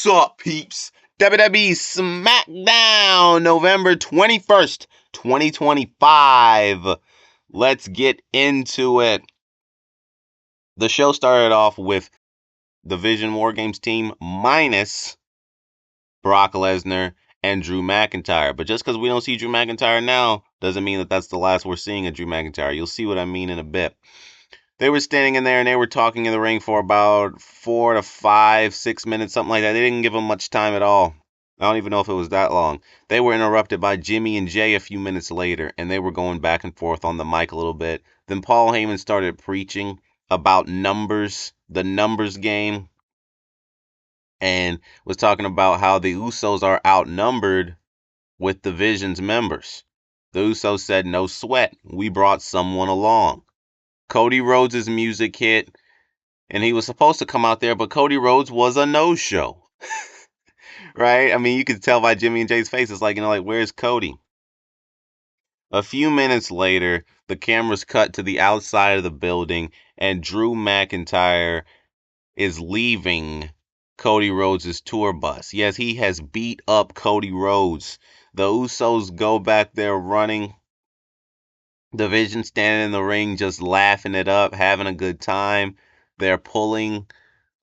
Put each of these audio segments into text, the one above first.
What's up, peeps? WWE Smackdown, November 21st, 2025. Let's get into it. The show started off with the Vision War Games team minus Brock Lesnar and Drew McIntyre. But just because we don't see Drew McIntyre now doesn't mean that that's the last we're seeing of Drew McIntyre. You'll see what I mean in a bit. They were standing in there and they were talking in the ring for about 4 to 5, 6 minutes, something like that. They didn't give them much time at all. I don't even know if it was that long. They were interrupted by Jimmy and Jay a few minutes later, and they were going back and forth on the mic a little bit. Then Paul Heyman started preaching about numbers, the numbers game, and was talking about how the Usos are outnumbered with the Vision's members. The Usos said, "No sweat. We brought someone along." Cody Rhodes' music hit, and he was supposed to come out there, but Cody Rhodes was a no-show. Right? I mean, you could tell by Jimmy and Jay's faces, like, where's Cody? A few minutes later, the cameras cut to the outside of the building, and Drew McIntyre is leaving Cody Rhodes' tour bus. Yes, he has beat up Cody Rhodes. The Usos go back there running. The Vision standing in the ring, just laughing it up, having a good time. They're pulling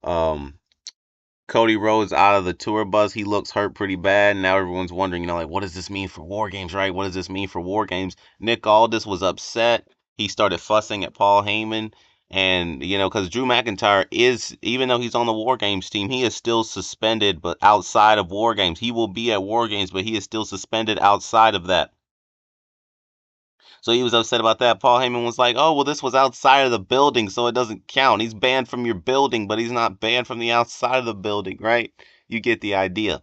Cody Rhodes out of the tour bus. He looks hurt pretty bad. Now everyone's wondering, what does this mean for War Games, right? What does this mean for War Games? Nick Aldis was upset. He started fussing at Paul Heyman. And, because Drew McIntyre is, even though he's on the War Games team, he is still suspended, but outside of War Games. He will be at War Games, but he is still suspended outside of that. So he was upset about that. Paul Heyman was like, "Oh, well, this was outside of the building, so it doesn't count. He's banned from your building, but he's not banned from the outside of the building," right? You get the idea.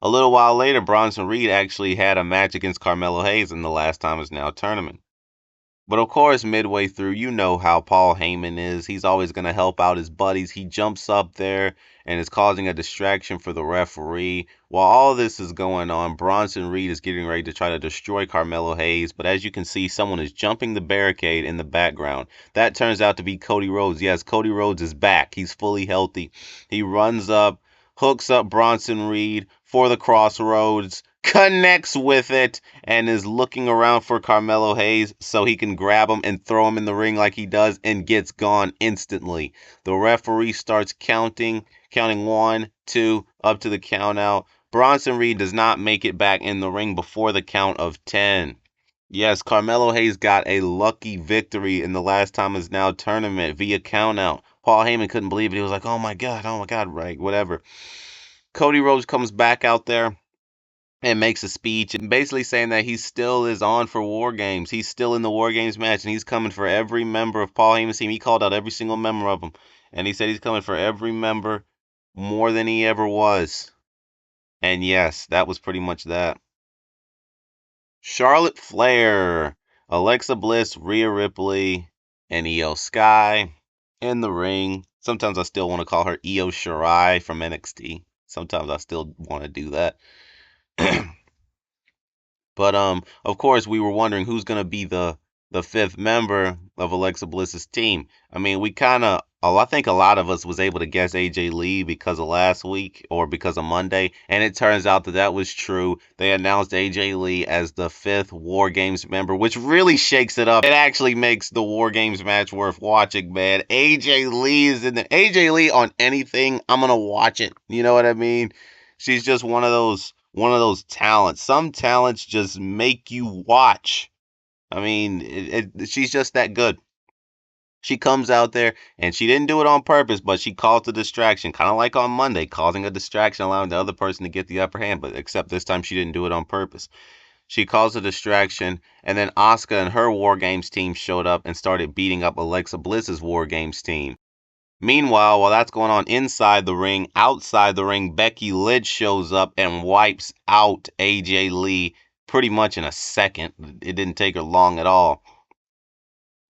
A little while later, Bronson Reed actually had a match against Carmelo Hayes in the Last Time Is Now tournament. But of course, midway through, you know how Paul Heyman is. He's always going to help out his buddies. He jumps up there and is causing a distraction for the referee. While all this is going on, Bronson Reed is getting ready to try to destroy Carmelo Hayes. But as you can see, someone is jumping the barricade in the background. That turns out to be Cody Rhodes. Yes, Cody Rhodes is back. He's fully healthy. He runs up, hooks up Bronson Reed for the crossroads, connects with it, and is looking around for Carmelo Hayes so he can grab him and throw him in the ring like he does, and gets gone instantly. The referee starts counting 1, 2, up to the count out. Bronson Reed does not make it back in the ring before the count of 10. Yes, Carmelo Hayes got a lucky victory in the Last Time Is Now tournament via countout. Paul Heyman couldn't believe it. He was like, oh my God, right, whatever. Cody Rhodes comes back out there and makes a speech and basically saying that he still is on for War Games. He's still in the War Games match, and he's coming for every member of Paul Heyman's team. He called out every single member of them, and he said he's coming for every member more than he ever was. And yes, that was pretty much that. Charlotte Flair, Alexa Bliss, Rhea Ripley, and Io Sky in the ring. Sometimes I still want to call her Io Shirai from NXT. Sometimes I still want to do that. But of course, we were wondering who's gonna be the fifth member of Alexa Bliss's team. I mean, I think a lot of us was able to guess AJ Lee because of last week or because of Monday, and it turns out that was true. They announced AJ Lee as the fifth War Games member, which really shakes it up. It actually makes the War Games match worth watching, man. AJ Lee is in the AJ Lee on anything, I'm gonna watch it. You know what I mean? She's just one of those talents. Some talents just make you watch. I mean, she's just that good. She comes out there, and she didn't do it on purpose, but she caused a distraction, kind of like on Monday, causing a distraction, allowing the other person to get the upper hand, but except this time she didn't do it on purpose. She caused a distraction, and then Asuka and her War Games team showed up and started beating up Alexa Bliss's War Games team. Meanwhile, while that's going on inside the ring, outside the ring, Becky Lynch shows up and wipes out AJ Lee pretty much in a second. It didn't take her long at all.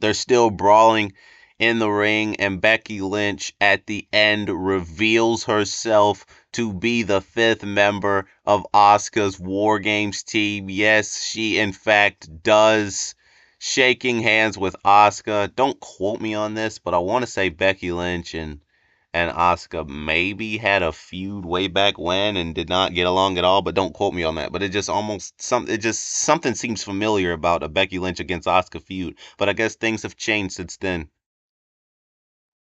They're still brawling in the ring, and Becky Lynch at the end reveals herself to be the fifth member of Asuka's War Games team. Yes, she in fact does. Shaking hands with Asuka. Don't quote me on this, but I want to say Becky Lynch and and Asuka maybe had a feud way back when and did not get along at all, but don't quote me on that. But it just something seems familiar about a Becky Lynch against Asuka feud. But I guess things have changed since then.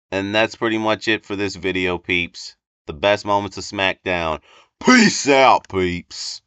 And that's pretty much it for this video, peeps. The best moments of SmackDown. Peace out, peeps.